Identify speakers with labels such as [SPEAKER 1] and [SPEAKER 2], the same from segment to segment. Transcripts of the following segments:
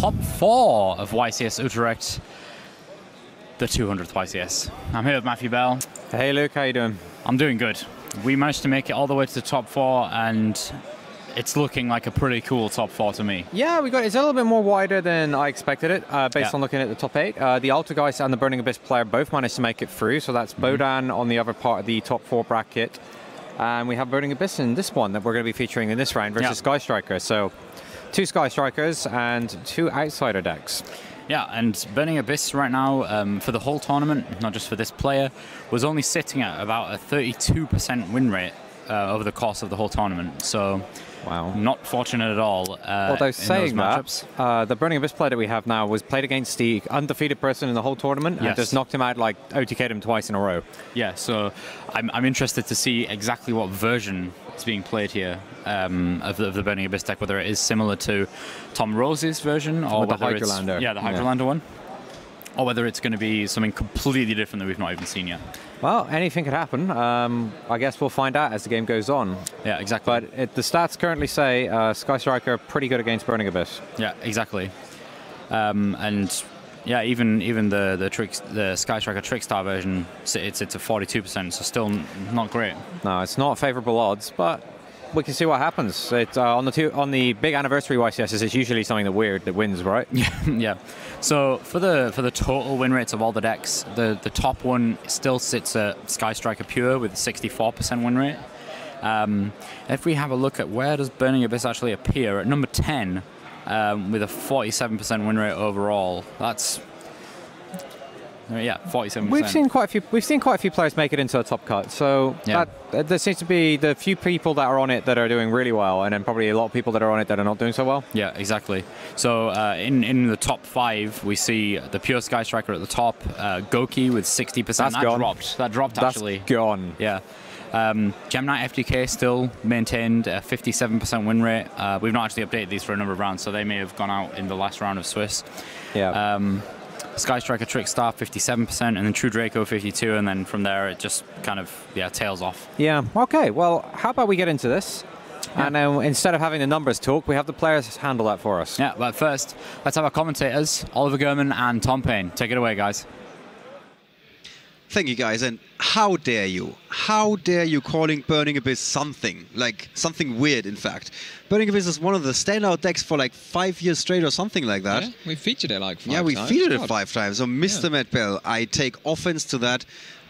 [SPEAKER 1] top 4 of YCS Utrecht, the 200th YCS. I'm here with Matthew Bell.
[SPEAKER 2] Hey Luke, how you doing?
[SPEAKER 1] I'm doing good. We managed to make it all the way to the top 4, and it's looking like a pretty cool top 4 to me.
[SPEAKER 2] Yeah, it's a little bit more wider than I expected it, based on looking at the top 8. The Altergeist and the Burning Abyss player both managed to make it through, so that's Bodan on the other part of the top 4 bracket. And we have Burning Abyss in this one that we're going to be featuring in this round versus Sky Striker. So 2 Sky Strikers and 2 Outsider decks.
[SPEAKER 1] Yeah, and Burning Abyss right now, for the whole tournament, not just for this player, was only sitting at about a 32% win rate over the course of the whole tournament. So,
[SPEAKER 2] wow,
[SPEAKER 1] not fortunate at all.
[SPEAKER 2] Although saying that, the Burning Abyss player that we have now was played against the undefeated person in the whole tournament and just knocked him out, like OTK'd him twice in a row.
[SPEAKER 1] Yeah, so I'm interested to see exactly what version is being played here of the Burning Abyss deck, whether it is similar to Tom Rose's version or
[SPEAKER 2] with
[SPEAKER 1] whether
[SPEAKER 2] the Hydralander.
[SPEAKER 1] The Hydralander one, or whether it's going to be something completely different that we've not even seen yet.
[SPEAKER 2] Well, anything could happen. I guess we'll find out as the game goes on.
[SPEAKER 1] Yeah, exactly.
[SPEAKER 2] But the stats currently say Sky Striker are pretty good against Burning Abyss.
[SPEAKER 1] Yeah, exactly. And yeah, even the Sky Striker Trickstar version, it's at 42%, so still not great. No,
[SPEAKER 2] it's not favourable odds, but we can see what happens. It's on the big anniversary YCSs, it's usually something that wins, right?
[SPEAKER 1] Yeah. So for the total win rates of all the decks, the top one still sits at Sky Striker Pure with a 64% win rate. If we have a look at where does Burning Abyss actually appear, at number 10 with a 47% win rate overall. That's 47%.
[SPEAKER 2] We've seen quite a few players make it into a top cut. So there seems to be the few people that are on it that are doing really well, and then probably a lot of people that are on it that are not doing so well.
[SPEAKER 1] Yeah, exactly. So in the top 5, we see the Pure Sky Striker at the top, Goki with 60%. That dropped actually.
[SPEAKER 2] That's gone.
[SPEAKER 1] Yeah. Gemini FDK still maintained a 57% win rate. We've not actually updated these for a number of rounds, so they may have gone out in the last round of Swiss.
[SPEAKER 2] Yeah.
[SPEAKER 1] Sky Striker Trickstar 57%, and then True Draco 52%, and then from there it just kind of tails off.
[SPEAKER 2] Yeah. Okay. Well, how about we get into this? Yeah. And instead of having the numbers talk, we have the players handle that for us.
[SPEAKER 1] Yeah. But first, let's have our commentators, Oliver Gurman and Tom Payne. Take it away, guys.
[SPEAKER 3] Thank you, guys, and how dare you? How dare you calling Burning Abyss something weird, in fact. Burning Abyss is one of the standout decks for like 5 years straight or something like that.
[SPEAKER 4] Yeah, we featured it like 5 times.
[SPEAKER 3] Yeah, we featured it 5 times. So, Mr. Matt Bell, I take offense to that.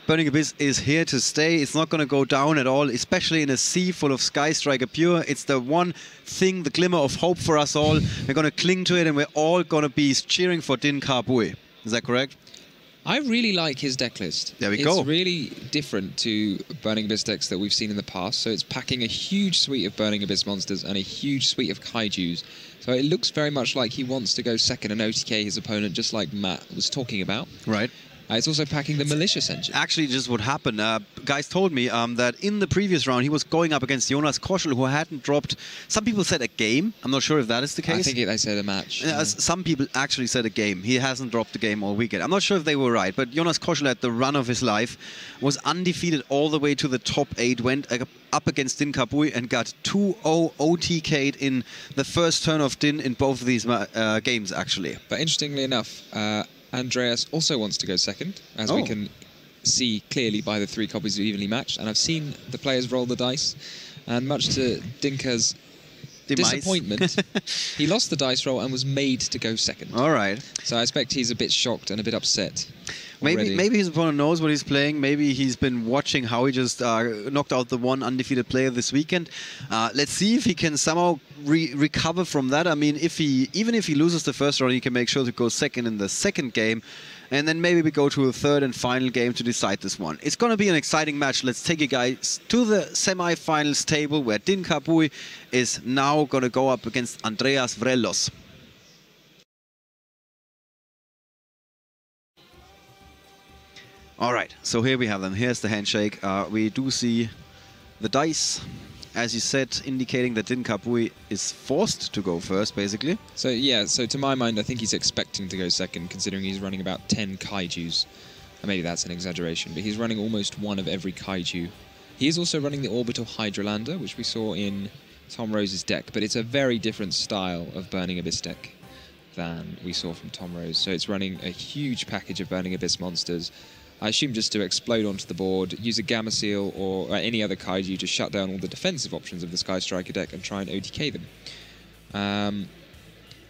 [SPEAKER 3] Burning Abyss is here to stay. It's not going to go down at all, especially in a sea full of Sky Striker Pure. It's the one thing, the glimmer of hope for us all. We're going to cling to it, and we're all going to be cheering for Din Kabui. Is that correct?
[SPEAKER 4] I really like his deck list.
[SPEAKER 3] There we go.
[SPEAKER 4] It's really different to Burning Abyss decks that we've seen in the past. So it's packing a huge suite of Burning Abyss monsters and a huge suite of Kaijus. So it looks very much like he wants to go second and OTK his opponent, just like Matt was talking about.
[SPEAKER 3] Right.
[SPEAKER 4] It's also packing the Malicious engine.
[SPEAKER 3] Actually, just what happened. Guys told me that in the previous round, he was going up against Jonas Koschel, who hadn't dropped... Some people said a game. I'm not sure if that is the case.
[SPEAKER 4] I think they said a match.
[SPEAKER 3] Some people actually said a game. He hasn't dropped the game all weekend. I'm not sure if they were right, but Jonas Koschel had the run of his life, was undefeated all the way to the top 8, went up against Din Kabui and got 2-0 OTK'd in the first turn of Din in both of these games, actually.
[SPEAKER 4] But interestingly enough... Andreas also wants to go second, as we can see clearly by the 3 copies of Evenly Matched. And I've seen the players roll the dice, and much to Dinka's disappointment, he lost the dice roll and was made to go second.
[SPEAKER 3] All right.
[SPEAKER 4] So I expect he's a bit shocked and a bit upset.
[SPEAKER 3] Maybe his opponent knows what he's playing. Maybe he's been watching how he just knocked out the one undefeated player this weekend. Let's see if he can somehow recover from that. I mean, even if he loses the first round, he can make sure to go second in the second game. And then maybe we go to a third and final game to decide this one. It's going to be an exciting match. Let's take you guys to the semi-finals table, where Din Kabui is now going to go up against Andreas Vrelos. All right, so here we have them. Here's the handshake. We do see the dice, as you said, indicating that Din Kabui is forced to go first, basically.
[SPEAKER 4] So, yeah, so to my mind, I think he's expecting to go second, considering he's running about 10 Kaijus. Maybe that's an exaggeration, but he's running almost one of every Kaiju. He is also running the Orbital Hydralander, which we saw in Tom Rose's deck, but it's a very different style of Burning Abyss deck. than we saw from Tom Rose. So it's running a huge package of Burning Abyss monsters. I assume just to explode onto the board, use a Gamma Seal or any other kaiju to shut down all the defensive options of the Sky Striker deck and try and OTK them. And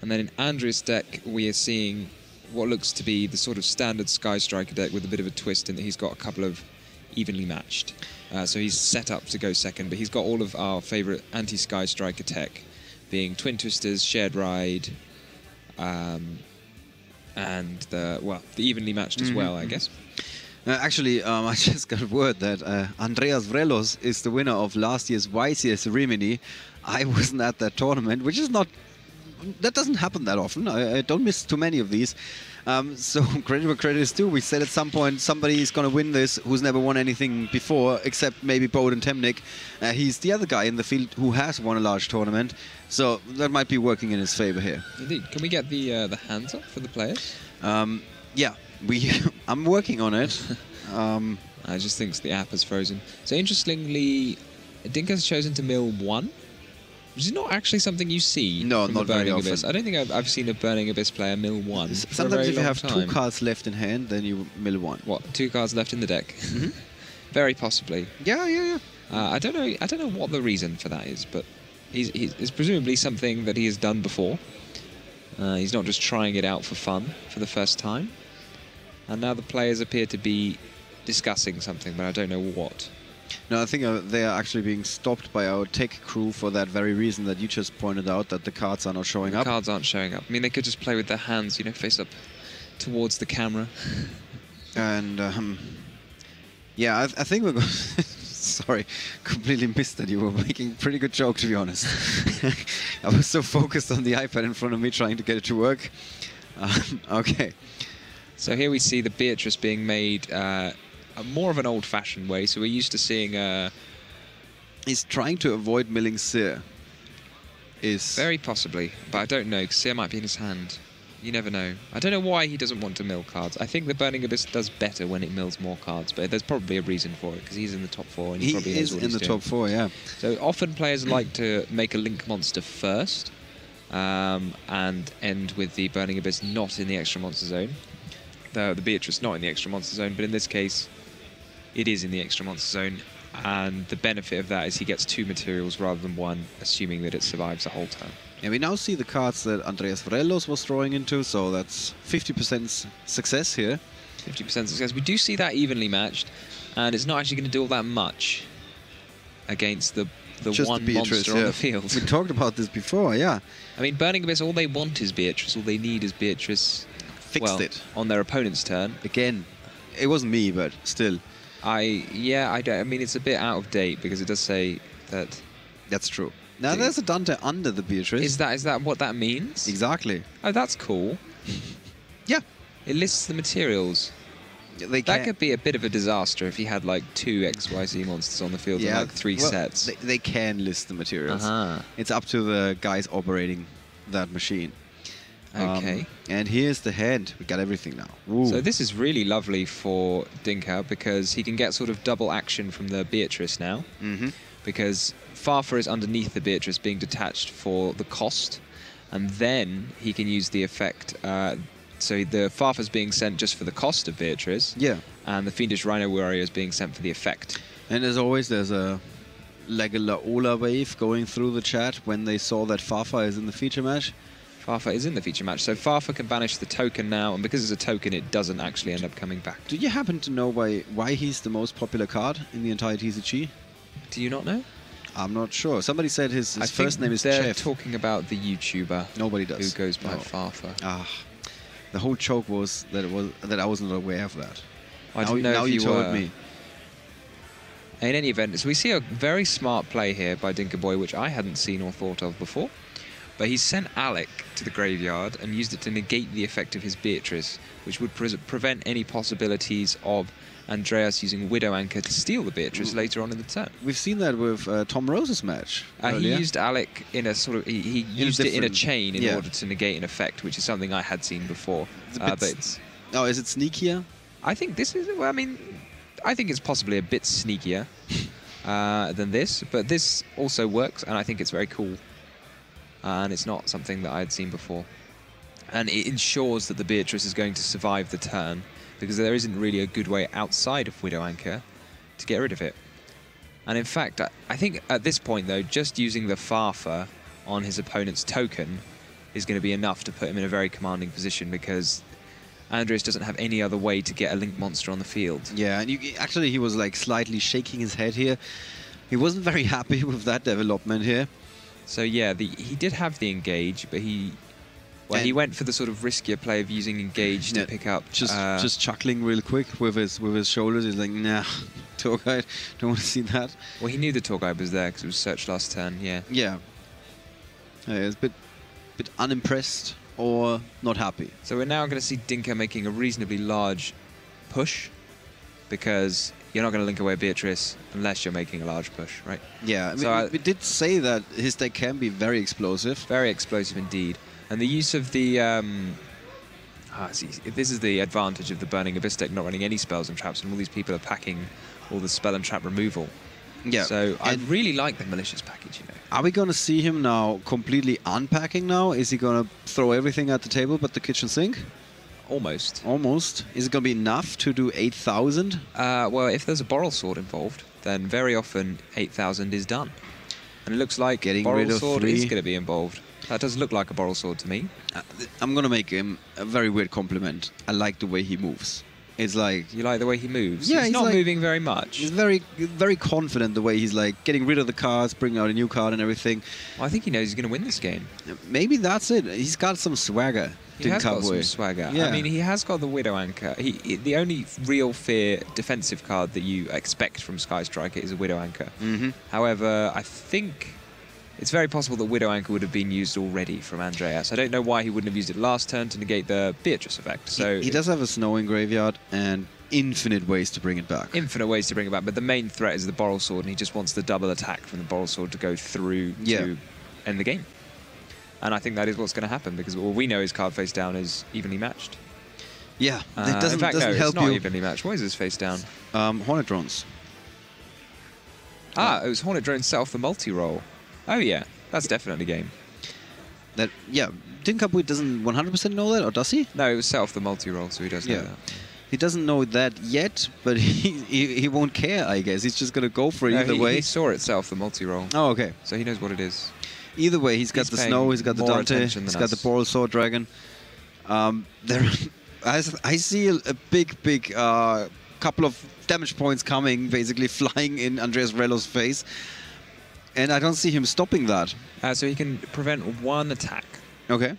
[SPEAKER 4] then in Andreas' deck, we are seeing what looks to be the sort of standard Sky Striker deck with a bit of a twist in that he's got a couple of evenly matched. So he's set up to go second, but he's got all of our favourite anti-Sky Striker tech, being Twin Twisters, Shared Ride, and the evenly matched as well, I guess.
[SPEAKER 3] Actually, I just got word that Andreas Vrelos is the winner of last year's YCS Rimini. I wasn't at that tournament, which is not... That doesn't happen that often. I don't miss too many of these. So credit where credit is due. We said at some point somebody is going to win this who's never won anything before, except maybe Boden Temnik. He's the other guy in the field who has won a large tournament. So that might be working in his favor here.
[SPEAKER 4] Indeed. Can we get the hands up for the players?
[SPEAKER 3] Yeah. I'm working on it.
[SPEAKER 4] I just think the app is frozen. So interestingly, Dinka's chosen to mill 1, which is not actually something you see.
[SPEAKER 3] No,
[SPEAKER 4] from
[SPEAKER 3] not
[SPEAKER 4] the Burning
[SPEAKER 3] very often.
[SPEAKER 4] Abyss. I don't think I've seen a Burning Abyss player mill 1.
[SPEAKER 3] Sometimes if you have 2 cards left in hand, then you mill 1.
[SPEAKER 4] What? 2 cards left in the deck? Very possibly.
[SPEAKER 3] Yeah.
[SPEAKER 4] I don't know what the reason for that is, but it's presumably something that he has done before. He's not just trying it out for fun for the first time. And now the players appear to be discussing something, but I don't know what.
[SPEAKER 3] No, I think they are actually being stopped by our tech crew for that very reason that you just pointed out, that the cards are not showing up.
[SPEAKER 4] The cards aren't showing up. I mean, they could just play with their hands, face up towards the camera.
[SPEAKER 3] And, yeah, I think we're going to... Sorry, completely missed that. You were making a pretty good joke, to be honest. I was so focused on the iPad in front of me trying to get it to work. Okay.
[SPEAKER 4] So here we see the Beatrice being made more of an old-fashioned way. So we're used to seeing...
[SPEAKER 3] He's trying to avoid milling Seer.
[SPEAKER 4] Very possibly, but I don't know, because Seer might be in his hand. You never know. I don't know why he doesn't want to mill cards. I think the Burning Abyss does better when it mills more cards, but there's probably a reason for it, because he's in the top 4. And he probably knows what
[SPEAKER 3] is in the top 4, yeah.
[SPEAKER 4] So often players like to make a Link monster first, and end with the Burning Abyss not in the extra monster zone. The Beatrice not in the extra monster zone, but in this case, it is in the extra monster zone. And the benefit of that is he gets 2 materials rather than 1, assuming that it survives the whole turn.
[SPEAKER 3] Yeah, we now see the cards that Andreas Vrelos was throwing into, so that's 50% success here.
[SPEAKER 4] 50% success. We do see that evenly matched, and it's not actually going to do all that much against the one
[SPEAKER 3] Beatrice,
[SPEAKER 4] monster on the field.
[SPEAKER 3] We talked about this before, yeah.
[SPEAKER 4] I mean, Burning Abyss, all they want is Beatrice. All they need is Beatrice.
[SPEAKER 3] Fixed it
[SPEAKER 4] on their opponent's turn.
[SPEAKER 3] Again, it wasn't me, but still.
[SPEAKER 4] I mean, it's a bit out of date because it does say that.
[SPEAKER 3] That's true. Now there's a Dante under the Beatrice.
[SPEAKER 4] Is that what that means?
[SPEAKER 3] Exactly.
[SPEAKER 4] Oh, that's cool.
[SPEAKER 3] Yeah.
[SPEAKER 4] It lists the materials. That could be a bit of a disaster if he had like 2 XYZ monsters on the field and like 3 sets.
[SPEAKER 3] They can list the materials. It's up to the guys operating that machine.
[SPEAKER 4] Okay.
[SPEAKER 3] And here's the hand. We got everything now. Ooh.
[SPEAKER 4] So this is really lovely for Dinka because he can get sort of double action from the Beatrice now. Because Farfa is underneath the Beatrice being detached for the cost. And then he can use the effect. So the Farfa's being sent just for the cost of Beatrice.
[SPEAKER 3] Yeah.
[SPEAKER 4] And the Fiendish Rhino Warrior is being sent for the effect.
[SPEAKER 3] And as always, there's a Laola wave going through the chat when they saw that Farfa is in the feature match.
[SPEAKER 4] Farfa is in the feature match, so Farfa can banish the token now, and because it's a token, it doesn't actually end up coming back.
[SPEAKER 3] Do you happen to know why he's the most popular card in the entire TCG?
[SPEAKER 4] Do you not know?
[SPEAKER 3] I'm not sure. Somebody said his first name is
[SPEAKER 4] they're
[SPEAKER 3] Chef.
[SPEAKER 4] Talking about the YouTuber.
[SPEAKER 3] Nobody does.
[SPEAKER 4] Who goes by Farfa.
[SPEAKER 3] The whole joke was that I wasn't aware of that.
[SPEAKER 4] I didn't know
[SPEAKER 3] now
[SPEAKER 4] if
[SPEAKER 3] you told me.
[SPEAKER 4] In any event, so we see a very smart play here by Dinka Boy, which I hadn't seen or thought of before. But he sent Alec to the graveyard and used it to negate the effect of his Beatrice, which would prevent any possibilities of Andreas using Widow Anchor to steal the Beatrice later on in the turn.
[SPEAKER 3] We've seen that with Tom Rose's match.
[SPEAKER 4] He used Alec in a sort of... He used it in a chain in order to negate an effect, which is something I had seen before. Is
[SPEAKER 3] it sneakier?
[SPEAKER 4] I think this is... Well, I mean, I think it's possibly a bit sneakier than this, but this also works, and I think it's very cool. And it's not something that I had seen before. And it ensures that the Beatrice is going to survive the turn, because there isn't really a good way outside of Widow Anchor to get rid of it. And in fact, I think at this point, though, just using the Farfa on his opponent's token is going to be enough to put him in a very commanding position, because Andreas doesn't have any other way to get a Link monster on the field.
[SPEAKER 3] Yeah, and actually he was like slightly shaking his head here. He wasn't very happy with that development here.
[SPEAKER 4] So yeah, he did have the engage, but he went for the sort of riskier play of using engage to pick up.
[SPEAKER 3] Just chuckling real quick with his shoulders. He's like, nah, tour guide, don't want to see that.
[SPEAKER 4] Well, he knew the tour guide was there because it was searched last turn. Yeah.
[SPEAKER 3] Yeah. It's a bit unimpressed or not happy.
[SPEAKER 4] So we're now going to see Dinka making a reasonably large push, because you're not going to link away Beatrice unless you're making a large push, right?
[SPEAKER 3] Yeah, I mean, we did say that his deck can be very explosive.
[SPEAKER 4] Very explosive indeed. And the use of the... this is the advantage of the Burning Abyss deck not running any spells and traps, and all these people are packing all the spell and trap removal.
[SPEAKER 3] Yeah.
[SPEAKER 4] So I really like the malicious package, you know.
[SPEAKER 3] Are we going to see him now completely unpacking now? Is he going to throw everything at the table but the kitchen sink?
[SPEAKER 4] Almost.
[SPEAKER 3] Almost. Is it going to be enough to do 8,000?
[SPEAKER 4] Well, if there's a Boral Sword involved, then very often 8,000 is done. And it looks like Boral Sword is going to be involved. That does look like a Boral Sword to me.
[SPEAKER 3] I'm going to make him a very weird compliment. I like the way he moves. It's like...
[SPEAKER 4] You like the way he moves?
[SPEAKER 3] Yeah,
[SPEAKER 4] he's not like, moving very much.
[SPEAKER 3] He's very, very confident the way he's like getting rid of the cards, bringing out a new card and everything.
[SPEAKER 4] Well, I think he knows he's going to win this game.
[SPEAKER 3] Maybe that's it. He's got some swagger.
[SPEAKER 4] He has got some swagger. Yeah. I mean, he has got the Widow Anchor. The only real fear defensive card that you expect from Sky Striker is a Widow Anchor. However, I think it's very possible that Widow Anchor would have been used already from Andreas. I don't know why he wouldn't have used it last turn to negate the Beatrice effect. So
[SPEAKER 3] he does have a Snow in graveyard and infinite ways to bring it back.
[SPEAKER 4] Infinite ways to bring it back, but the main threat is the Boral Sword, and he just wants the double attack from the Boral Sword to go through to end the game. And I think that is what's going to happen, because all we know is card face down is evenly matched.
[SPEAKER 3] Yeah, it doesn't,
[SPEAKER 4] in fact,
[SPEAKER 3] doesn't
[SPEAKER 4] no,
[SPEAKER 3] help
[SPEAKER 4] it's not
[SPEAKER 3] you.
[SPEAKER 4] evenly matched. What is his face down?
[SPEAKER 3] Hornet Drones.
[SPEAKER 4] It was Hornet Drone set off the multi-roll. Oh yeah, that's definitely game.
[SPEAKER 3] Dinkapui doesn't 100% know that, or does he?
[SPEAKER 4] No, it was set off the multi-roll, so he does know that.
[SPEAKER 3] He doesn't know that yet, but he won't care, I guess. He's just going to go for it either way.
[SPEAKER 4] He saw it set off the multi-roll.
[SPEAKER 3] Oh, okay.
[SPEAKER 4] So he knows what it is.
[SPEAKER 3] Either way, he's got the Snow, he's got the Dante, he's got the Boral Sword Dragon. I see a big couple of damage points coming, basically flying in Andreas Rello's face. And I don't see him stopping that.
[SPEAKER 4] So he can prevent one attack.
[SPEAKER 3] Okay.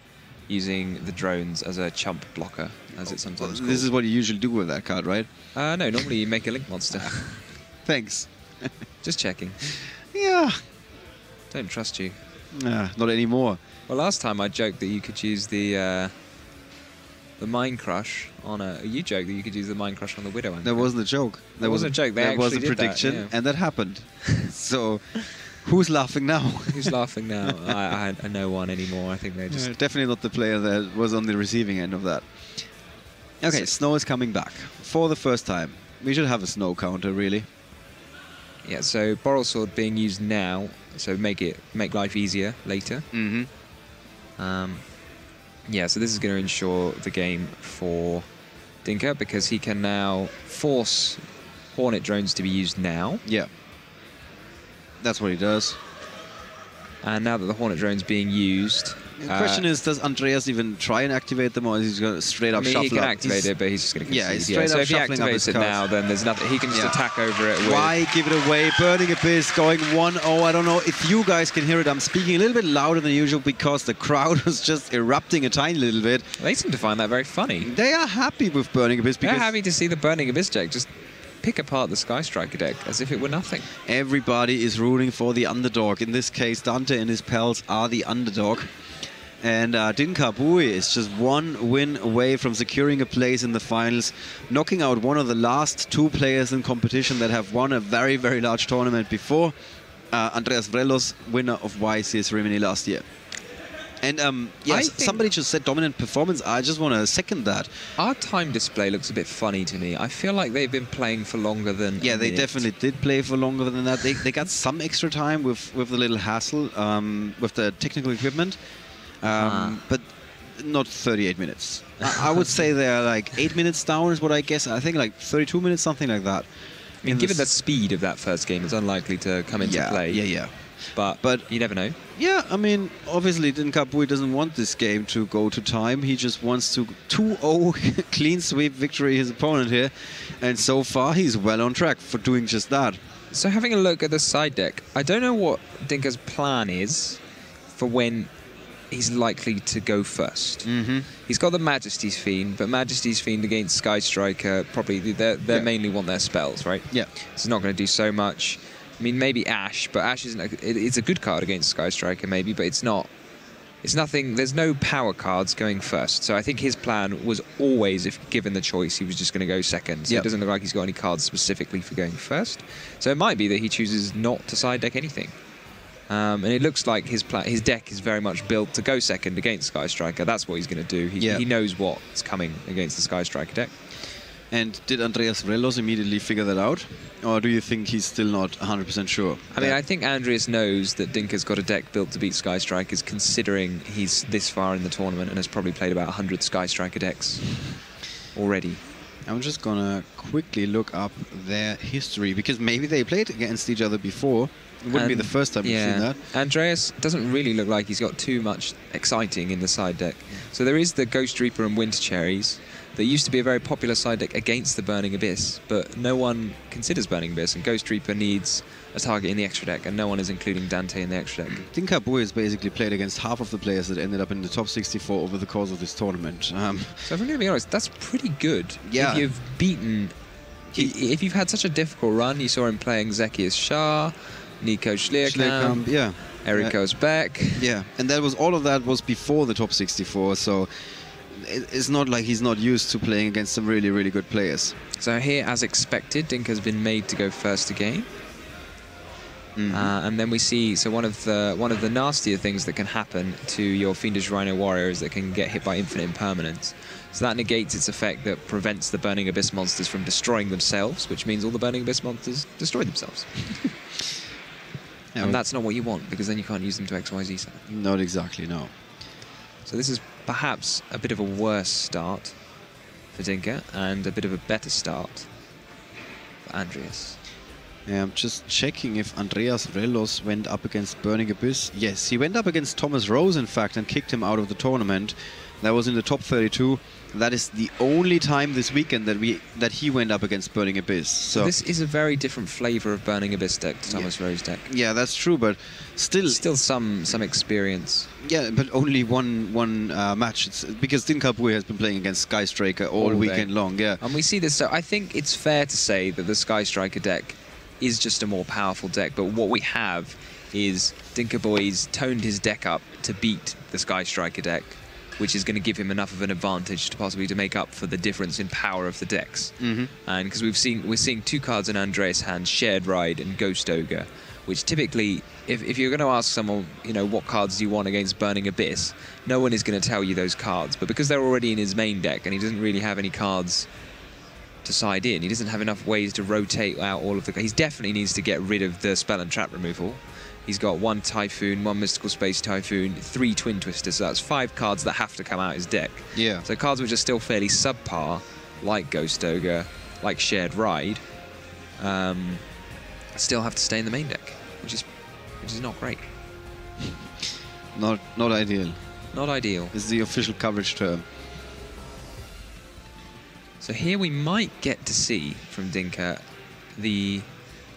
[SPEAKER 4] Using the drones as a chump blocker, as it's sometimes called.
[SPEAKER 3] This is what you usually do with that card, right?
[SPEAKER 4] No, normally you make a Link monster.
[SPEAKER 3] Thanks.
[SPEAKER 4] Just checking.
[SPEAKER 3] Yeah.
[SPEAKER 4] Don't trust you.
[SPEAKER 3] Not anymore.
[SPEAKER 4] Well, last time I joked that you could use the Mind Crush on a... You joked that you could use the Mind Crush on the Widow Anchor.
[SPEAKER 3] That wasn't a joke.
[SPEAKER 4] That wasn't a joke.
[SPEAKER 3] That was a prediction, and that happened. So... Who's laughing now?
[SPEAKER 4] Who's laughing now? I know one anymore. I think they just...
[SPEAKER 3] definitely not the player that was on the receiving end of that. Okay, Snow is coming back for the first time. We should have a Snow counter, really.
[SPEAKER 4] Yeah, so Boral Sword being used now, so make life easier later. Yeah, so this is going to ensure the game for Dinka, because he can now force Hornet drones to be used now.
[SPEAKER 3] Yeah. That's what he does.
[SPEAKER 4] And now that the Hornet drone's being used...
[SPEAKER 3] The question is, does Andreas even try and activate them, or is he going to straight up shuffle up?
[SPEAKER 4] He can activate it, but he's just going to concede.
[SPEAKER 3] Yeah, straight up
[SPEAKER 4] so if he
[SPEAKER 3] activates
[SPEAKER 4] it now, then there's nothing. He can just attack over it with...
[SPEAKER 3] Why give it away? Burning Abyss going 1-0. I don't know if you guys can hear it. I'm speaking a little bit louder than usual because the crowd was just erupting a tiny little bit.
[SPEAKER 4] They seem to find that very funny.
[SPEAKER 3] They are happy with Burning Abyss because...
[SPEAKER 4] They're happy to see the Burning Abyss deck just pick apart the Sky Striker deck as if it were nothing.
[SPEAKER 3] Everybody is rooting for the underdog. In this case, Dante and his pals are the underdog. And Dinkapui is just one win away from securing a place in the finals, knocking out one of the last two players in competition that have won a very, very large tournament before, Andreas Vrelos, winner of YCS Rimini last year. And yes, somebody just said dominant performance. I just want to second that.
[SPEAKER 4] Our time display looks a bit funny to me. I feel like they've been playing for longer than...
[SPEAKER 3] Yeah, they definitely did play for longer than that. They got some extra time with the little hassle with the technical equipment. But not 38 minutes. I would say they're like 8 minutes down is what I guess. I think like 32 minutes, something like that.
[SPEAKER 4] I mean, given the speed of that first game, it's unlikely to come into play.
[SPEAKER 3] Yeah.
[SPEAKER 4] But you never know.
[SPEAKER 3] Yeah, I mean, obviously Dinkabui doesn't want this game to go to time. He just wants to 2-0 clean sweep victory his opponent here. And so far, he's well on track for doing just that.
[SPEAKER 4] So having a look at the side deck, I don't know what Dinka's plan is for when he's likely to go first. He's got the Majesty's Fiend, but Majesty's Fiend against Sky Striker, probably they mainly want their spells, right?
[SPEAKER 3] Yeah.
[SPEAKER 4] It's not going to do so much. I mean, maybe Ash, but Ash isn't. It's a good card against Sky Striker, maybe, but it's not. It's nothing. There's no power cards going first. So I think his plan was always, if given the choice, he was just going to go second. So it doesn't look like he's got any cards specifically for going first. So it might be that he chooses not to side deck anything. And it looks like his deck is very much built to go second against Sky Striker. That's what he's going to do. He knows what's coming against the Sky Striker deck.
[SPEAKER 3] And did Andreas Relos immediately figure that out? Or do you think he's still not 100% sure?
[SPEAKER 4] I mean, I think Andreas knows that Dinka's got a deck built to beat Sky Strikers, considering he's this far in the tournament and has probably played about 100 Sky Striker decks already.
[SPEAKER 3] I'm just going to quickly look up their history, because maybe they played against each other before. It wouldn't be the first time we've seen that.
[SPEAKER 4] Andreas doesn't really look like he's got too much exciting in the side deck. So there is the Ghost Reaper and Winter Cherries. That used to be a very popular side deck against the Burning Abyss, but no one considers Burning Abyss, and Ghost Reaper needs a target in the extra deck, and no one is including Dante in the extra deck.
[SPEAKER 3] Dinkabui has basically played against half of the players that ended up in the top 64 over the course of this tournament.
[SPEAKER 4] So if I'm going to be honest, that's pretty good.
[SPEAKER 3] Yeah.
[SPEAKER 4] If you've beaten... If you've had such a difficult run, you saw him playing Zacchaeus Shah, Nico Schlierkamp, Eric Osbeck.
[SPEAKER 3] Yeah, and all of that was before the top 64, so... It's not like he's not used to playing against some really, really good players.
[SPEAKER 4] So here, as expected, Dinka's been made to go first again. And then we see, so one of the nastier things that can happen to your Fiendish Rhino Warrior is that it can get hit by infinite impermanence. So that negates its effect that prevents the Burning Abyss monsters from destroying themselves, which means all the Burning Abyss monsters destroy themselves. And that's not what you want, because then you can't use them to XYZ side.
[SPEAKER 3] Not exactly, no.
[SPEAKER 4] So this is perhaps a bit of a worse start for Dinka and a bit of a better start for Andreas.
[SPEAKER 3] Yeah, I'm just checking if Andreas Relos went up against Burning Abyss. Yes, he went up against Thomas Rose, in fact, and kicked him out of the tournament. That was in the top 32. That is the only time this weekend that he went up against Burning Abyss. So
[SPEAKER 4] this is a very different flavour of Burning Abyss deck to Thomas Rose deck.
[SPEAKER 3] Yeah, that's true, but still
[SPEAKER 4] some experience.
[SPEAKER 3] Yeah, but only one match. It's because Dinkabui has been playing against Sky Striker all weekend long. Yeah,
[SPEAKER 4] and we see this. So I think it's fair to say that the Sky Striker deck is just a more powerful deck. But what we have is Dinkabui's toned his deck up to beat the Sky Striker deck, which is going to give him enough of an advantage to possibly make up for the difference in power of the decks. And because we're seeing two cards in Andreas' hand, Shared Ride and Ghost Ogre, which typically, if you're going to ask someone, what cards do you want against Burning Abyss, no one is going to tell you those cards. But because they're already in his main deck and he doesn't really have any cards to side in, he doesn't have enough ways to rotate out all of the... He definitely needs to get rid of the spell and trap removal. He's got 1 Typhoon, 1 Mystical Space Typhoon, 3 Twin Twisters. So that's 5 cards that have to come out his deck.
[SPEAKER 3] Yeah.
[SPEAKER 4] So cards which are still fairly subpar, like Ghost Ogre, like Shared Ride, still have to stay in the main deck, which is not great.
[SPEAKER 3] Not ideal.
[SPEAKER 4] Not ideal.
[SPEAKER 3] This is the official coverage term.
[SPEAKER 4] So here we might get to see from Dinka the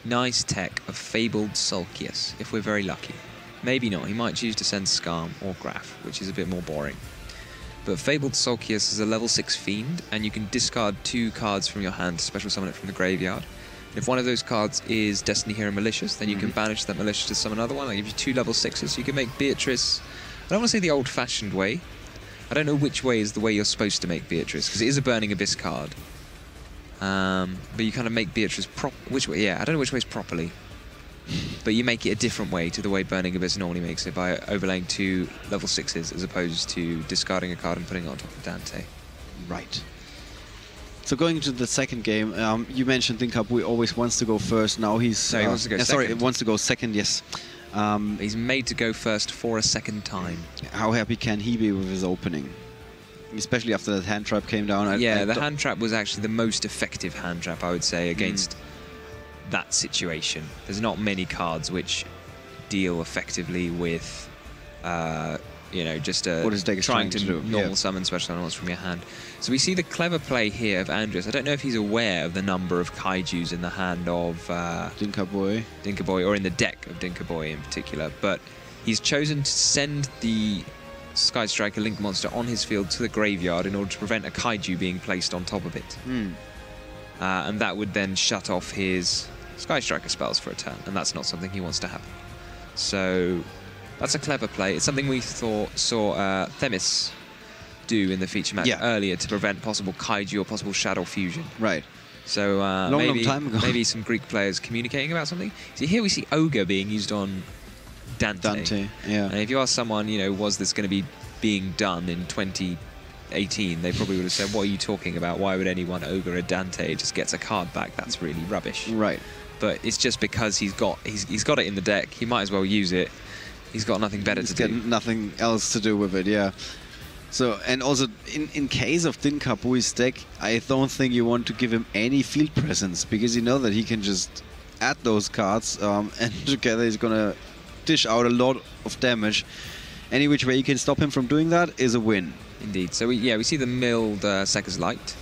[SPEAKER 4] nice tech of Fabled Sulcius, if we're very lucky. Maybe not. He might choose to send Skarm or Graf, which is a bit more boring. But Fabled Sulcius is a level 6 Fiend, and you can discard 2 cards from your hand to special summon it from the graveyard. And if one of those cards is Destiny Hero Malicious, then you can banish that Malicious to summon another one. That gives you 2 level 6s. You can make Beatrice... I don't want to say the old-fashioned way. I don't know which way is the way you're supposed to make Beatrice, because it is a Burning Abyss card. But you kind of make Beatrice which way? Yeah, I don't know which way is properly. But you make it a different way to the way Burning Abyss normally makes it, by overlaying 2 level 6s as opposed to discarding a card and putting it on top of Dante.
[SPEAKER 3] Right. So going into the second game, you mentioned Dinkabui always wants to go first. Now he's...
[SPEAKER 4] No, he wants to go second.
[SPEAKER 3] Sorry, he wants to go second, yes.
[SPEAKER 4] He's made to go first for a second time.
[SPEAKER 3] How happy can he be with his opening? especially after that hand trap came down.
[SPEAKER 4] The hand trap was actually the most effective hand trap, I would say, against that situation. There's not many cards which deal effectively with, you know, just
[SPEAKER 3] what his deck is
[SPEAKER 4] trying to
[SPEAKER 3] do.
[SPEAKER 4] normal summon special animals from your hand. So we see the clever play here of Andreas. I don't know if he's aware of the number of kaijus in the hand of
[SPEAKER 3] Dinka Boy,
[SPEAKER 4] or in the deck of Dinka Boy in particular, but he's chosen to send the Sky Striker Link monster on his field to the graveyard in order to prevent a kaiju being placed on top of it. And that would then shut off his Sky Striker spells for a turn, and that's not something he wants to happen. So that's a clever play. It's something we saw Themis do in the feature match earlier to prevent possible kaiju or possible shadow fusion.
[SPEAKER 3] Right.
[SPEAKER 4] So
[SPEAKER 3] long time ago.
[SPEAKER 4] Maybe some Greek players communicating about something. See, here we see Ogre being used on Dante.
[SPEAKER 3] Yeah.
[SPEAKER 4] And if you ask someone, you know, was this going to be being done in 2018, they probably would have said, what are you talking about? Why would anyone Ogre a Dante? It just gets a card back. That's really rubbish.
[SPEAKER 3] Right.
[SPEAKER 4] But it's just because he's got it in the deck. He might as well use it. He's got nothing better to do.
[SPEAKER 3] He's got nothing else to do with it, yeah. So, and also, in case of Din Kabui's deck, I don't think you want to give him any field presence, because you know that he can just add those cards, and together he's going to dish out a lot of damage. Any which way you can stop him from doing that is a win.
[SPEAKER 4] Indeed. So, we see the milled Sekka's Light,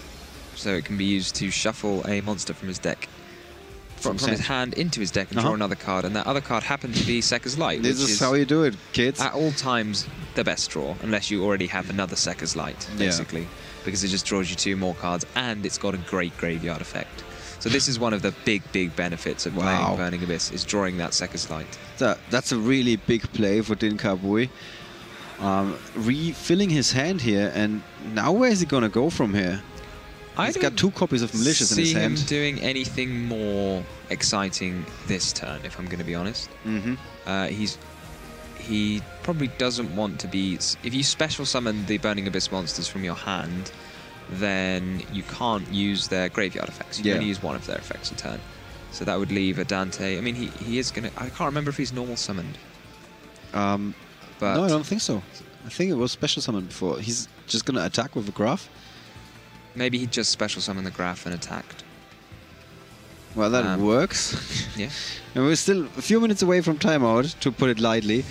[SPEAKER 4] so it can be used to shuffle a monster from his deck. From his hand into his deck and draw another card, and that other card happened to be Sekka's Light.
[SPEAKER 3] This is how you do it, kids.
[SPEAKER 4] At all times, the best draw, unless you already have another Sekka's Light, basically, because it just draws you 2 more cards, and it's got a great graveyard effect. So this is one of the big benefits of playing Burning Abyss, is drawing that Sekka's Light.
[SPEAKER 3] That's a really big play for Din Kabui. Refilling his hand here, and now where is he going to go from here? He's got 2 copies of Malicious in his hand.
[SPEAKER 4] See him doing anything more exciting this turn, if I'm going to be honest. He probably doesn't want to be... If you special summon the Burning Abyss monsters from your hand, then you can't use their graveyard effects. You can only use one of their effects a turn. So that would leave a Dante... I mean, he is going to... I can't remember if he's normal summoned.
[SPEAKER 3] But no, I don't think so. I think it was special summoned before. He's just going to attack with a graph.
[SPEAKER 4] Maybe he just special summoned the graph and attacked.
[SPEAKER 3] Well, that works.
[SPEAKER 4] Yeah.
[SPEAKER 3] And we're still a few minutes away from timeout, to put it lightly.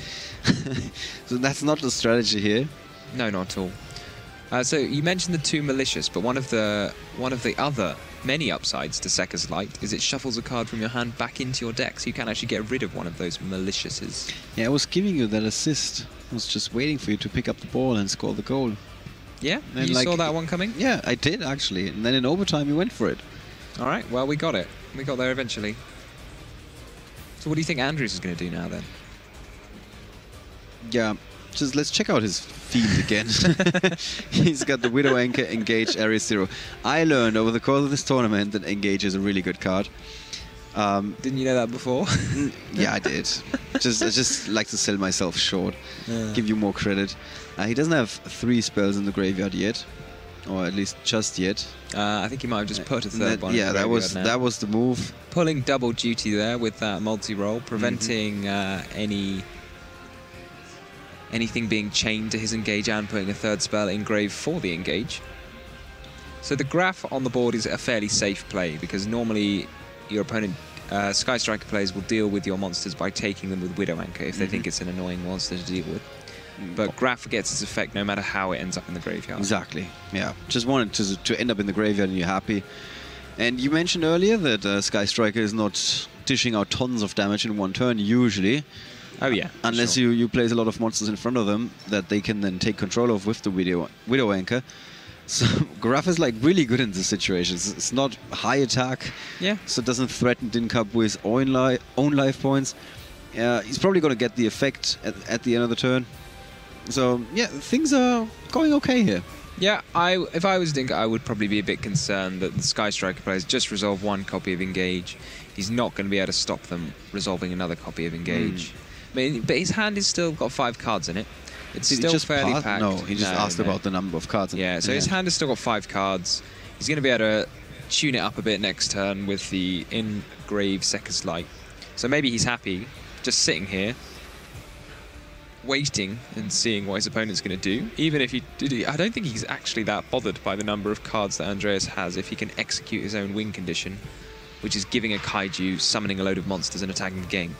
[SPEAKER 3] So that's not the strategy here.
[SPEAKER 4] No, not at all. So you mentioned the 2 Malicious, but one of the other many upsides to Sekka's Light is it shuffles a card from your hand back into your deck, so you can actually get rid of one of those Maliciouses.
[SPEAKER 3] Yeah, I was giving you that assist. I was just waiting for you to pick up the ball and score the goal.
[SPEAKER 4] Yeah? You saw that one coming?
[SPEAKER 3] Yeah, I did, actually. And then in overtime, you went for it.
[SPEAKER 4] All right, well, we got it. We got there eventually. So what do you think Andrews is going to do now, then?
[SPEAKER 3] Yeah, just let's check out his field again. He's got the Widow Anchor, Engage, Area 0. I learned over the course of this tournament that Engage is a really good card.
[SPEAKER 4] Didn't you know that before?
[SPEAKER 3] Yeah, I did. I just like to sell myself short, give you more credit. He doesn't have 3 spells in the graveyard yet, or at least just yet.
[SPEAKER 4] I think he might have just put a third one.
[SPEAKER 3] Yeah, that was the move.
[SPEAKER 4] Pulling double duty there with that multi-roll, preventing anything being chained to his Engage and putting a 3rd spell in grave for the Engage. So the graph on the board is a fairly safe play, because normally your opponent, Sky Striker players, will deal with your monsters by taking them with Widow Anchor if they think it's an annoying monster to deal with. But Graph gets its effect no matter how it ends up in the graveyard.
[SPEAKER 3] Exactly, yeah. Just wanted to end up in the graveyard and you're happy. And you mentioned earlier that Sky Striker is not dishing out tons of damage in one turn, usually.
[SPEAKER 4] Oh yeah.
[SPEAKER 3] Unless you place a lot of monsters in front of them that they can then take control of with the Widow Anchor. So Graph is like really good in this situation. It's not high attack, so it doesn't threaten Din Kabui's own life points. He's probably going to get the effect at the end of the turn. So yeah, things are going okay here.
[SPEAKER 4] Yeah, if I was Dinka, I would probably be a bit concerned that the Sky Striker players just resolve 1 copy of Engage. He's not going to be able to stop them resolving another copy of Engage. I mean, but his hand has still got 5 cards in it. It's still just fairly packed.
[SPEAKER 3] No, he just asked about the number of cards.
[SPEAKER 4] Yeah, so his hand has still got 5 cards. He's going to be able to tune it up a bit next turn with the Engrave Sekka's Light. So maybe he's happy just sitting here, waiting and seeing what his opponent's going to do. Even if he did, I don't think he's actually that bothered by the number of cards that Andreas has if he can execute his own win condition, which is giving a kaiju, summoning a load of monsters and attacking the game.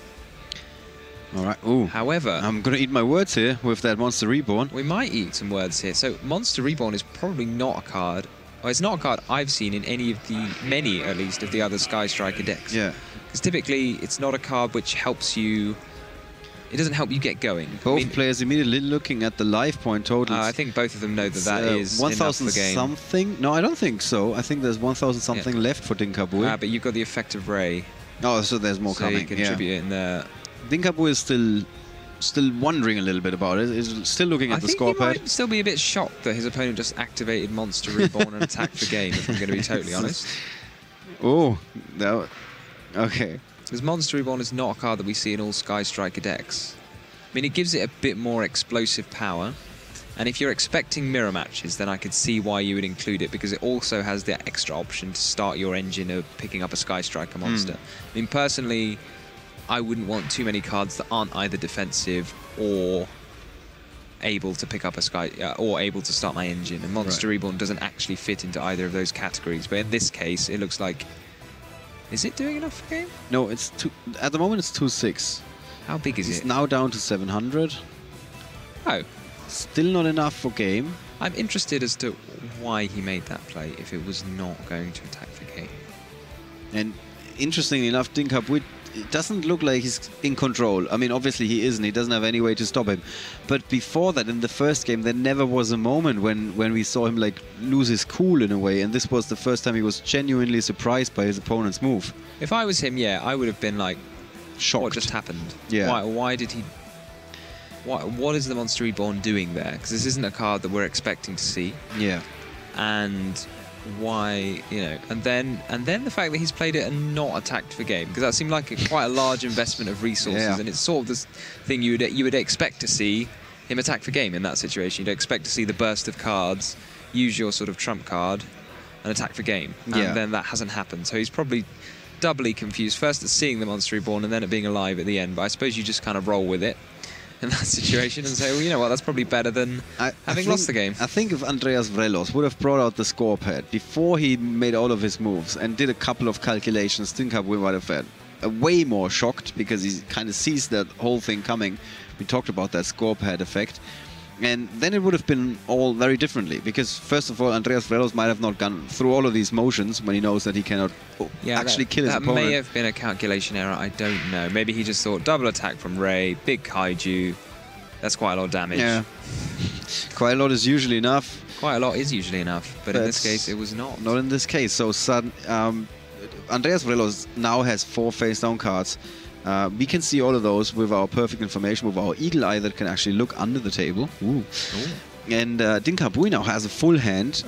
[SPEAKER 3] All right. Ooh.
[SPEAKER 4] However,
[SPEAKER 3] I'm going to eat my words here with that Monster Reborn.
[SPEAKER 4] we might eat some words here. So Monster Reborn is probably not a card, or it's not a card I've seen in any of the, many at least, of the other Sky Striker decks.
[SPEAKER 3] Yeah.
[SPEAKER 4] Because typically it's not a card which helps you, it doesn't help you get going.
[SPEAKER 3] Both players immediately looking at the life point totals.
[SPEAKER 4] I think both of them know that that is
[SPEAKER 3] 1,000
[SPEAKER 4] enough for game.
[SPEAKER 3] something. No, I don't think so. I think there's 1,000 something left for Dinkabui.
[SPEAKER 4] But you've got the effect of Ray.
[SPEAKER 3] Oh, so there's more
[SPEAKER 4] So
[SPEAKER 3] coming.
[SPEAKER 4] you contribute in there.
[SPEAKER 3] Dinkabui is still wondering a little bit about it. He's still looking at the score
[SPEAKER 4] I think he
[SPEAKER 3] pad.
[SPEAKER 4] might still be a bit shocked that his opponent just activated Monster Reborn and attacked the game, if I'm going to be totally honest.
[SPEAKER 3] Oh, no. Okay.
[SPEAKER 4] Because Monster Reborn is not a card that we see in all Sky Striker decks. I mean, it gives it a bit more explosive power. And if you're expecting mirror matches, then I could see why you would include it, because it also has the extra option to start your engine of picking up a Sky Striker monster. I mean, personally, I wouldn't want too many cards that aren't either defensive or able to pick up a Sky, or able to start my engine. And Monster Reborn doesn't actually fit into either of those categories. But in this case, it looks like... Is it doing enough for game?
[SPEAKER 3] No, it's at the moment it's 2.6.
[SPEAKER 4] How big is
[SPEAKER 3] It's
[SPEAKER 4] it?
[SPEAKER 3] now down to 700.
[SPEAKER 4] Oh.
[SPEAKER 3] Still not enough for game.
[SPEAKER 4] I'm interested as to why he made that play if it was not going to attack the game.
[SPEAKER 3] And interestingly enough, Dinkabui, it doesn't look like he's in control. I mean, obviously he isn't. He doesn't have any way to stop him. But before that, in the first game, there never was a moment when we saw him like lose his cool in a way. And this was the first time he was genuinely surprised by his opponent's move.
[SPEAKER 4] If I was him, yeah, I would have been like,
[SPEAKER 3] Shocked.
[SPEAKER 4] what just happened?
[SPEAKER 3] Yeah.
[SPEAKER 4] Why did he... What is the Monster Reborn doing there? Because this isn't a card that we're expecting to see.
[SPEAKER 3] Yeah.
[SPEAKER 4] And why, you know, and then the fact that he's played it and not attacked for game, because that seemed like quite a large investment of resources,
[SPEAKER 3] Yeah.
[SPEAKER 4] and it's sort of this thing you would expect to see him attack for game in that situation. You'd expect to see the burst of cards, use your sort of trump card, and attack for game.
[SPEAKER 3] Yeah.
[SPEAKER 4] And then that hasn't happened, so he's probably doubly confused. First at seeing the Monster Reborn, and then at being alive at the end. But I suppose you just kind of roll with it in that situation and say, well, you know what, that's probably better than having lost the game.
[SPEAKER 3] I think if Andreas Vrelos would have brought out the score pad before he made all of his moves and did a couple of calculations, Dinkabui might have been way more shocked, because he kind of sees that whole thing coming. We talked about that score pad effect. And then it would have been all very differently, because first of all, Andreas Vrelos might have not gone through all of these motions when he knows that he cannot actually kill his opponent.
[SPEAKER 4] That may have been a calculation error, I don't know. Maybe he just thought double attack from Ray, big kaiju, that's quite a lot of damage.
[SPEAKER 3] Yeah, quite a lot is usually enough.
[SPEAKER 4] Quite a lot is usually enough, but in this case it was not.
[SPEAKER 3] Not in this case. So Andreas Vrelos now has 4 face-down cards. We can see all of those with our perfect information, with our eagle eye that can actually look under the table. Ooh. And Dinkabui now has a full hand,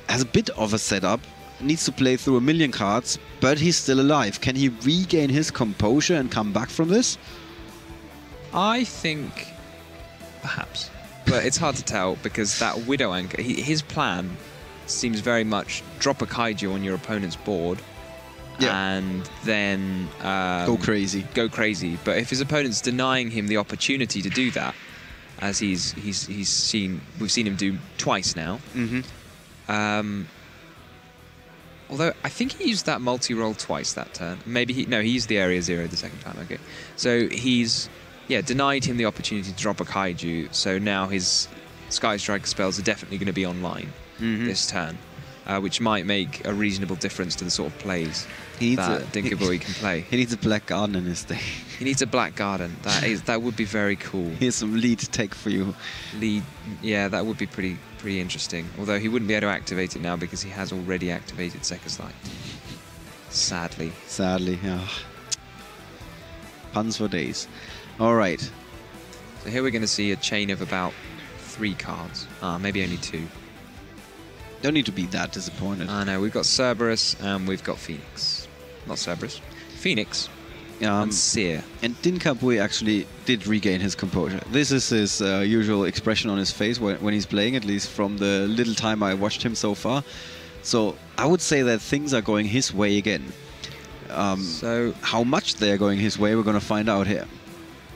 [SPEAKER 3] has a bit of a setup, needs to play through 1 million cards, but he's still alive. Can he regain his composure and come back from this?
[SPEAKER 4] I think perhaps, but it's hard to tell, because that Widow Anchor, his plan seems very much drop a kaiju on your opponent's board.
[SPEAKER 3] Yeah.
[SPEAKER 4] And then
[SPEAKER 3] Go crazy.
[SPEAKER 4] But if his opponent's denying him the opportunity to do that, as we've seen him do twice now. Although I think he used that multi-roll twice that turn. Maybe he used the area 0 the second time. Okay, so he's denied him the opportunity to drop a kaiju. So now his Sky Striker spells are definitely going to be online this turn. Which might make a reasonable difference to the sort of plays that Dinkabui can play.
[SPEAKER 3] He needs a black garden in his deck.
[SPEAKER 4] He needs a black garden. That would be very cool.
[SPEAKER 3] Here's some lead tech for you.
[SPEAKER 4] Yeah, that would be pretty interesting. Although he wouldn't be able to activate it now because he has already activated Sekka's Light. Sadly.
[SPEAKER 3] Sadly, yeah. Puns for days. All right.
[SPEAKER 4] So here we're going to see a chain of about 3 cards. Maybe only 2.
[SPEAKER 3] Don't need to be that disappointed.
[SPEAKER 4] I know, we've got Cerberus and we've got Phoenix. Not Cerberus. Phoenix and Seer.
[SPEAKER 3] And Dinkabui actually did regain his composure. This is his usual expression on his face when he's playing, at least from the little time I watched him so far. So I would say that things are going his way again. So how much they're going his way, we're going to find out here.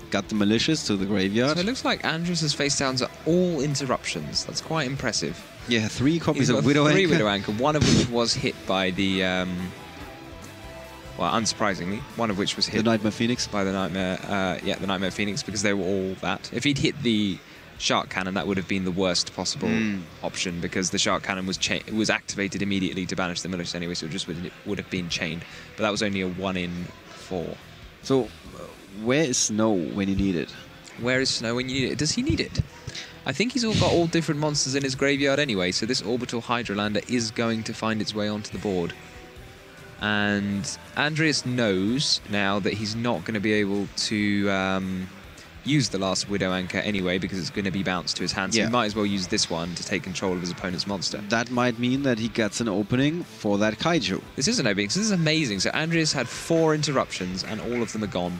[SPEAKER 3] got the malicious to the graveyard.
[SPEAKER 4] So it looks like Andreas' face downs are all interruptions. That's quite impressive.
[SPEAKER 3] Yeah, 3 copies
[SPEAKER 4] He's got
[SPEAKER 3] of Widow
[SPEAKER 4] three
[SPEAKER 3] Anchor.
[SPEAKER 4] Widow Anchor, one of which was hit by the... well, unsurprisingly, one of which was hit...
[SPEAKER 3] The Nightmare Phoenix.
[SPEAKER 4] By the Nightmare... yeah, the Nightmare Phoenix, because they were all that. If he'd hit the Shark Cannon, that would have been the worst possible option, because the Shark Cannon was activated immediately to banish the malicious anyway, so it just would have been chained. But that was only a 1 in 4.
[SPEAKER 3] So, where is Snow when you need it?
[SPEAKER 4] Where is Snow when you need it? Does he need it? I think he's got all different monsters in his graveyard anyway, so this Orbital Hydrolander is going to find its way onto the board. And Andreas knows now that he's not going to be able to use the last Widow Anchor anyway, because it's going to be bounced to his hand, so he might as well use this one to take control of his opponent's monster.
[SPEAKER 3] That might mean that he gets an opening for that Kaiju.
[SPEAKER 4] This is an opening, so this is amazing. So Andreas had 4 interruptions, and all of them are gone.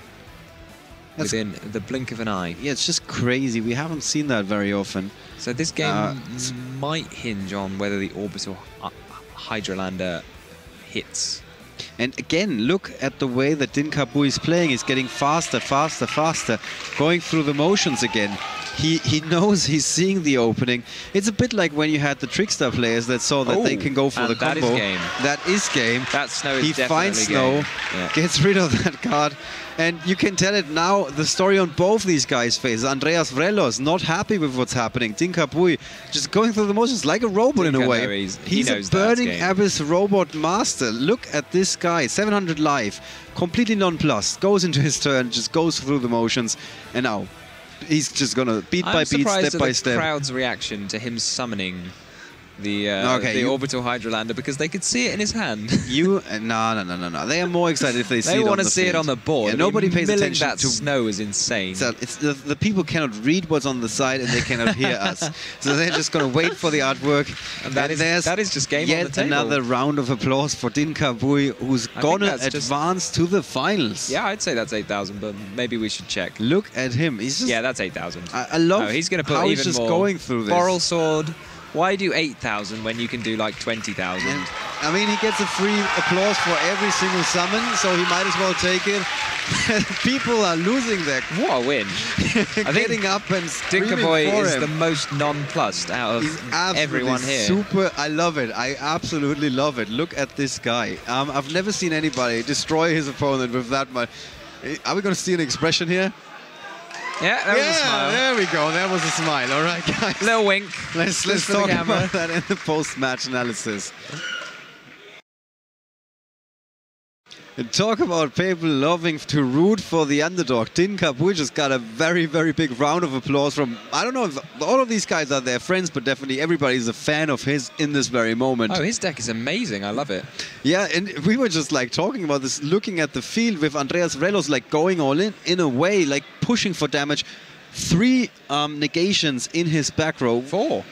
[SPEAKER 4] Within the blink of an eye.
[SPEAKER 3] Yeah, it's just crazy. We haven't seen that very often.
[SPEAKER 4] So this game might hinge on whether the Orbital Hydrolander hits.
[SPEAKER 3] And again, look at the way that Din Kabui is playing. He's getting faster, faster, faster, going through the motions again. He knows he's seeing the opening. It's a bit like when you had the Trickstar players that saw that they can go for the combo.
[SPEAKER 4] That is game.
[SPEAKER 3] That is game.
[SPEAKER 4] That Snow is
[SPEAKER 3] he finds Snow, gets rid of that card. And you can tell it now, the story on both these guys' faces. Andreas Vrelos not happy with what's happening. Din Kabui just going through the motions like a robot in a way. He's a Burning Abyss robot master. Look at this guy, 700 life, completely nonplussed. Goes into his turn, just goes through the motions. And now he's just going to beat by beat, step by step.
[SPEAKER 4] I'm surprised at the crowd's reaction to him summoning the Orbital Hydrolander, because they could see it in his hand.
[SPEAKER 3] No. They are more excited if they see it on the field.
[SPEAKER 4] They want to see it on the board.
[SPEAKER 3] Yeah, nobody pays attention
[SPEAKER 4] that
[SPEAKER 3] to
[SPEAKER 4] Snow is insane.
[SPEAKER 3] So it's the people cannot read what's on the side, and they cannot hear us. So they're just going to wait for the artwork.
[SPEAKER 4] And that is just game on the table.
[SPEAKER 3] Yet another round of applause for Din Kabui, who's going to advance to the finals.
[SPEAKER 4] Yeah, I'd say that's 8,000, but maybe we should check.
[SPEAKER 3] Look at him. He's just,
[SPEAKER 4] that's 8,000.
[SPEAKER 3] I love
[SPEAKER 4] he's going to put
[SPEAKER 3] how
[SPEAKER 4] even
[SPEAKER 3] he's just
[SPEAKER 4] more.
[SPEAKER 3] Going through this.
[SPEAKER 4] Boral Sword. Why do 8,000 when you can do like 20,000?
[SPEAKER 3] I mean, he gets a free applause for every single summon, so he might as well take it. People are losing their...
[SPEAKER 4] What a win. I
[SPEAKER 3] getting up and screaming
[SPEAKER 4] Dinkaboy
[SPEAKER 3] for
[SPEAKER 4] is
[SPEAKER 3] him.
[SPEAKER 4] the most nonplussed out of everyone here.
[SPEAKER 3] Super. I love it. I absolutely love it. Look at this guy. I've never seen anybody destroy his opponent with that much. Are we going to see an expression here?
[SPEAKER 4] Yeah, there was a smile.
[SPEAKER 3] There we go. There was a smile. All right, guys.
[SPEAKER 4] Little wink.
[SPEAKER 3] Let's talk about that in the post-match analysis. And talk about people loving to root for the underdog. Din Kabui just got a very, very big round of applause from, I don't know if all of these guys are their friends, but definitely everybody's a fan of his in this very moment.
[SPEAKER 4] Oh, his deck is amazing. I love it.
[SPEAKER 3] Yeah, and we were just like talking about this, looking at the field with Andreas Vrelos like going all in a way, like pushing for damage. 3 negations in his back row. 4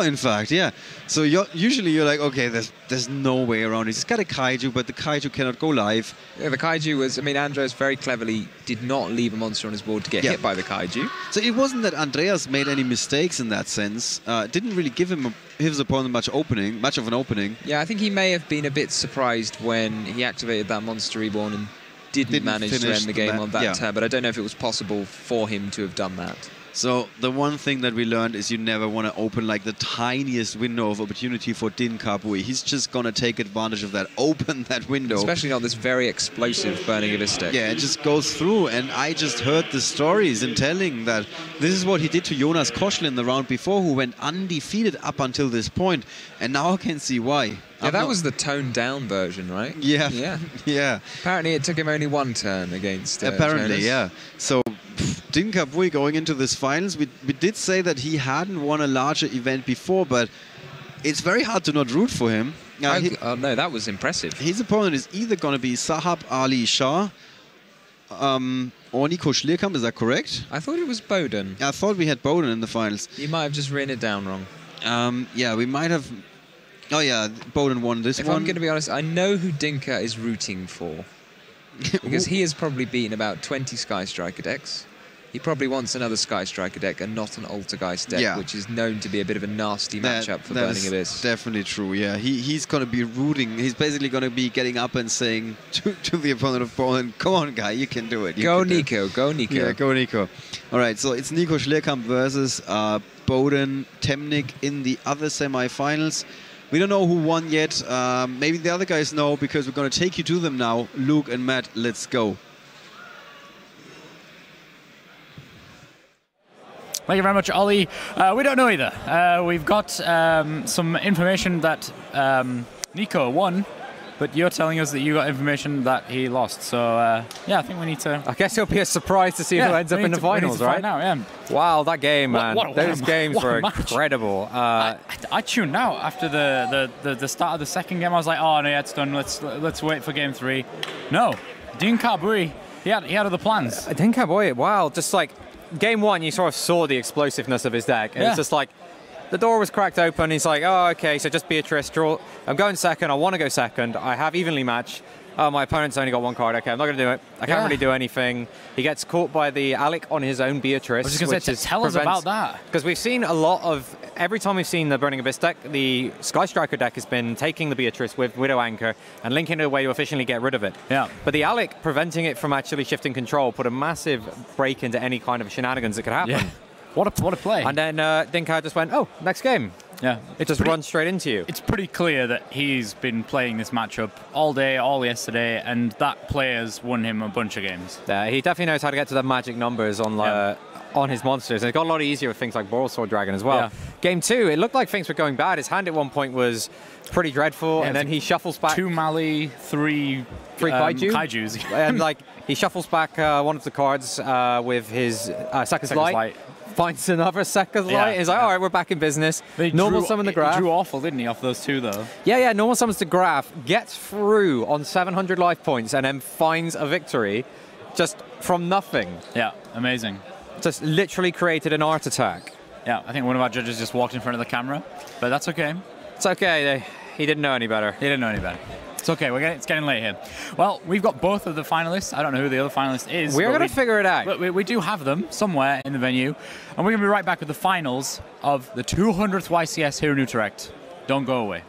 [SPEAKER 3] in fact, yeah. So usually you're like, okay, there's no way around it. He's got a Kaiju, but the Kaiju cannot go live.
[SPEAKER 4] Yeah, the Kaiju was, I mean, Andreas very cleverly did not leave a monster on his board to get hit by the Kaiju.
[SPEAKER 3] So it wasn't that Andreas made any mistakes in that sense. Didn't really give his opponent much of an opening.
[SPEAKER 4] Yeah, I think he may have been a bit surprised when he activated that Monster Reborn and didn't manage to end the game on that turn, but I don't know if it was possible for him to have done that.
[SPEAKER 3] So the one thing that we learned is you never want to open like the tiniest window of opportunity for Din Kabui. He's just going to take advantage of that, open that window.
[SPEAKER 4] Especially not this very explosive Burning Abyss deck.
[SPEAKER 3] Yeah, it just goes through, and I just heard the stories in telling that this is what he did to Jonas Koschel the round before, who went undefeated up until this point, and now I can see why.
[SPEAKER 4] Yeah, that was the toned down version, right?
[SPEAKER 3] Yeah.
[SPEAKER 4] Yeah. Apparently it took him only 1 turn against
[SPEAKER 3] Apparently,
[SPEAKER 4] Jonas.
[SPEAKER 3] yeah. So Din Kabui going into this finals, we did say that he hadn't won a larger event before, but it's very hard to not root for him.
[SPEAKER 4] No, that was impressive.
[SPEAKER 3] His opponent is either going to be Sahab Ali Shah or Nico Schlierkamp, is that correct?
[SPEAKER 4] I thought it was Bowden.
[SPEAKER 3] I thought we had Bowden in the finals.
[SPEAKER 4] You might have just written it down wrong.
[SPEAKER 3] Yeah, we might have... Oh yeah, Bowden won this one.
[SPEAKER 4] If I'm going to be honest, I know who Dinka is rooting for. Because he has probably beaten about 20 Sky Striker decks. he probably wants another Sky Striker deck and not an Altergeist deck, which is known to be a bit of a nasty matchup for Burning Abyss.
[SPEAKER 3] Definitely true, yeah. He's going to be rooting. He's basically going to be getting up and saying to the opponent of Poland, come on, guy, you can do it.
[SPEAKER 4] Go Nico, go Nico.
[SPEAKER 3] Yeah, go Nico. All right, so it's Nico Schlierkamp versus Boden Temnik in the other semi-finals. We don't know who won yet. Maybe the other guys know, because we're going to take you to them now. Luke and Matt, let's go.
[SPEAKER 1] Thank you very much, Ollie. We don't know either. We've got some information that Nico won, but you're telling us that you got information that he lost. So, yeah, I think we need to...
[SPEAKER 2] I guess it'll be a surprise to see who ends up in the finals, right?
[SPEAKER 1] Now, yeah.
[SPEAKER 2] Wow, that game, man. Those games were incredible.
[SPEAKER 1] I tuned out after the start of the second game. I was like, oh, no, yeah, it's done. Let's wait for game 3. No, Dean Carbui, he had other plans.
[SPEAKER 2] Dean Carbui, wow, just like... Game 1, you sort of saw the explosiveness of his deck. It was just like, the door was cracked open. He's like, oh, okay, so just Beatrice, draw. I'm going second. I want to go second. I have evenly matched. Oh, my opponent's only got 1 card. Okay, I'm not going to do it. I can't really do anything. He gets caught by the Alec on his own Beatrice.
[SPEAKER 1] I was just going to say, tell us about that.
[SPEAKER 2] Because we've seen a lot of... Every time we've seen the Burning Abyss deck, the Sky Striker deck has been taking the Beatrice with Widow Anchor and linking it away to efficiently get rid of it.
[SPEAKER 1] Yeah.
[SPEAKER 2] But the Alec, preventing it from actually shifting control, put a massive break into any kind of shenanigans that could happen.
[SPEAKER 1] Yeah. What a play.
[SPEAKER 2] And then Dinka just went, oh, next game.
[SPEAKER 1] Yeah.
[SPEAKER 2] It just runs straight into you.
[SPEAKER 1] It's pretty clear that he's been playing this matchup all day, all yesterday, and that player's won him a bunch of games.
[SPEAKER 2] Yeah, he definitely knows how to get to the magic numbers on his monsters. And it got a lot easier with things like Boral Sword Dragon as well. Yeah. Game 2, it looked like things were going bad. His hand at one point was pretty dreadful, and then he shuffles back
[SPEAKER 1] 2 Mali, 3 Kaijus.
[SPEAKER 2] And like he shuffles back one of the cards with his Sekka's Light. Finds another Sekka's Light. He's like, all right, we're back in business. Normal summon the Graph.
[SPEAKER 1] He drew awful, didn't he, off those 2, though?
[SPEAKER 2] Yeah, normal summons the Graph, gets through on 700 life points, and then finds a victory just from nothing.
[SPEAKER 1] Yeah, amazing.
[SPEAKER 2] Just literally created an art attack.
[SPEAKER 1] Yeah, I think one of our judges just walked in front of the camera, but that's okay.
[SPEAKER 2] It's okay. He didn't know any better.
[SPEAKER 1] He didn't know any better. It's okay. It's getting late here. Well, we've got both of the finalists. I don't know who the other finalist is.
[SPEAKER 2] We're going to figure it out.
[SPEAKER 1] We do have them somewhere in the venue, and we're going to be right back with the finals of the 200th YCS here in Utrecht. Don't go away.